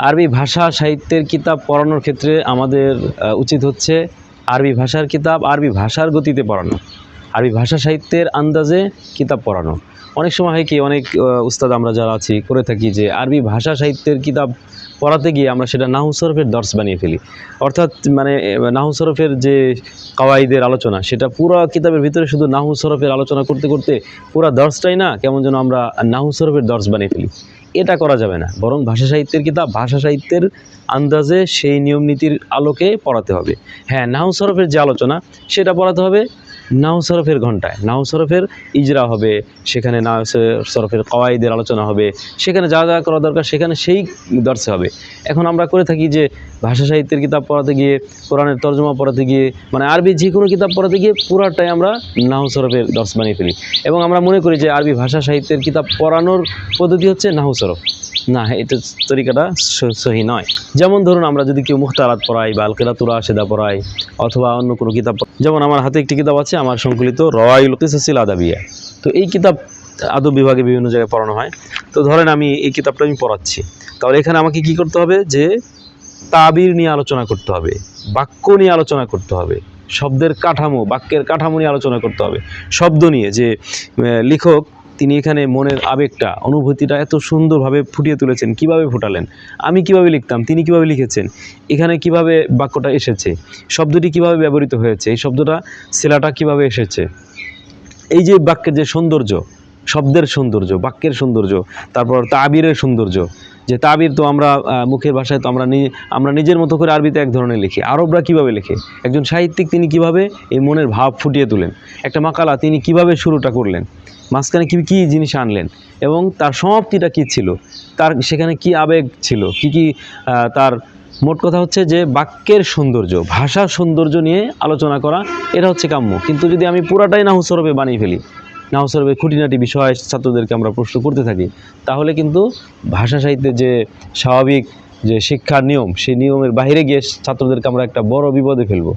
আরবি ভাষা সাহিত্যের কিতাব পড়ানোর ক্ষেত্রে আমাদের উচিত হচ্ছে আরবি ভাষার কিতাব আরবি ভাষার গতিতে পড়ানো, আরবি ভাষা সাহিত্যের আন্দাজে কিতাব পড়ানো। অনেক সময় হয় কি, অনেক উস্তাদ আমরা যারা আছি করে থাকি যে আরবি ভাষা সাহিত্যের কিতাব পড়াতে গিয়ে আমরা সেটা নাহু সরফের দর্স বানিয়ে ফেলি। অর্থাৎ মানে নাহু সরফের যে কাওয়াইদের আলোচনা, সেটা পুরো কিতাবের ভিতরে শুধু নাহু সরফের আলোচনা করতে করতে পুরো দর্সটাই না কেমন যেন আমরা নাহু সরফের দর্স বানিয়ে ফেলি। এটা করা যাবে না, বরং ভাষা সাহিত্যের কিতাব ভাষা সাহিত্যের আন্দাজে সেই নিয়ম নীতির আলোকে পড়াতে হবে। হ্যাঁ, নাহু সরফের যে আলোচনা সেটা পড়াতে হবে নাহু সরফের ঘন্টায়, নাহু সরফের ইজরা হবে, সেখানে নাহু সরফের কওয়াইদের আলোচনা হবে, সেখানে যা যা করা দরকার সেখানে সেই দর্শে হবে। এখন আমরা করে থাকি যে ভাষা সাহিত্যের কিতাব পড়াতে গিয়ে, কোরআনের তর্জমা পড়াতে গিয়ে, মানে আরবি যে কোনো কিতাব পড়াতে গিয়ে পুরাটাই আমরা নাহু সরফের দর্শ বানিয়ে ফেলি এবং আমরা মনে করি যে আরবি ভাষা সাহিত্যের কিতাব পড়ানোর পদ্ধতি হচ্ছে নাহু সরফ। না, এটা তরিকাটা সহি নয়। যেমন ধরুন, আমরা যদি কেউ মুখতারাত পড়াই বা আল কিরাতুল রাশেদা পড়াই অথবা অন্য কোনো কিতাব, যেমন আমার হাতে একটি কিতাব আছে আমার সংকলিত রওয়াইল কিসাসিল আদাবিয়া। তো এই কিতাব আদব বিভাগে বিভিন্ন জায়গায় পড়ানো হয়। তো ধরেন আমি এই কিতাবটা আমি পড়াচ্ছি, তাহলে এখানে আমাকে কি করতে হবে যে তাবির নিয়ে আলোচনা করতে হবে, বাক্য নিয়ে আলোচনা করতে হবে, শব্দের কাঠামো, বাক্যের কাঠামো নিয়ে আলোচনা করতে হবে, শব্দ নিয়ে, যে লেখক তিনি এখানে মনের আবেগটা, অনুভূতিটা এত সুন্দরভাবে ফুটিয়ে তুলেছেন, কিভাবে ফুটালেন, আমি কিভাবে লিখতাম, তিনি কিভাবে লিখেছেন, এখানে কিভাবে বাক্যটা এসেছে, শব্দটি কিভাবে ব্যবহৃত হয়েছে, এই শব্দটা সেলাটা কিভাবে এসেছে, এই যে বাক্যের যে সৌন্দর্য, শব্দের সৌন্দর্য, বাক্যের সৌন্দর্য, তারপর তাবিরের সৌন্দর্য। যে তাবির তো আমরা মুখের ভাষায় তো আমরা নিজের মতো করে আরবিতে এক ধরনের লিখি, আরবরা কিভাবে লেখে, একজন সাহিত্যিক তিনি কিভাবে এই মনের ভাব ফুটিয়ে তোলেন, একটা মাকালা তিনি কিভাবে শুরুটা করলেন, মাঝখানে কী জিনিস আনলেন এবং তার সমাপ্তিটা কী ছিল, তার সেখানে কি আবেগ ছিল, কি তার মোট কথা হচ্ছে যে বাক্যের সৌন্দর্য, ভাষার সৌন্দর্য নিয়ে আলোচনা করা, এটা হচ্ছে কাম্য। কিন্তু যদি আমি পুরাটাই নাহু সরফে বানিয়ে ফেলি, নাহু সরফের খুঁটিনাটি বিষয় ছাত্রদেরকে আমরা প্রশ্ন করতে থাকি, তাহলে কিন্তু ভাষা সাহিত্যের যে স্বাভাবিক যে শিক্ষার নিয়ম, সেই নিয়মের বাইরে গিয়ে ছাত্রদেরকে আমরা একটা বড় বিপদে ফেলবো।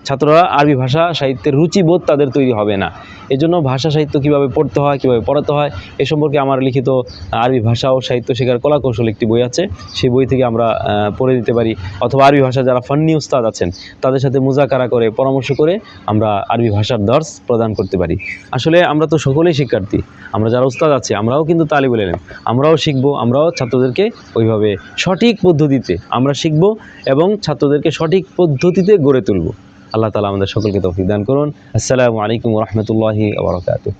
ছাত্ররা আরবি ভাষা সাহিত্যের রুচিবোধ তাদের তৈরি হবে না। এজন্য ভাষা সাহিত্য কীভাবে পড়তে হয়, কীভাবে পড়াতে হয়, এ সম্পর্কে আমার লিখিত আরবি ভাষা ও সাহিত্য শেখার কলাকৌশল একটি বই আছে, সেই বই থেকে আমরা পড়ে দিতে পারি। অথবা আরবি ভাষা যারা ফান্নি উস্তাদ আছেন তাদের সাথে মুজাকারা করে, পরামর্শ করে আমরা আরবি ভাষার দর্স প্রদান করতে পারি। আসলে আমরা তো সকলেই শিক্ষার্থী, আমরা যারা উস্তাদ আছি আমরাও কিন্তু তালিবুল ইলম, আমরাও শিখবো, আমরাও ছাত্রদেরকে ওইভাবে সঠিক পদ্ধতিতে আমরা শিখব এবং ছাত্রদেরকে সঠিক পদ্ধতিতে গড়ে তুলব। আল্লাহ তাআলা আমাদের সকলকে তৌফিক দান করুন। আসসালামু আলাইকুম ওয়া রাহমাতুল্লাহি ওয়া বারাকাতুহু।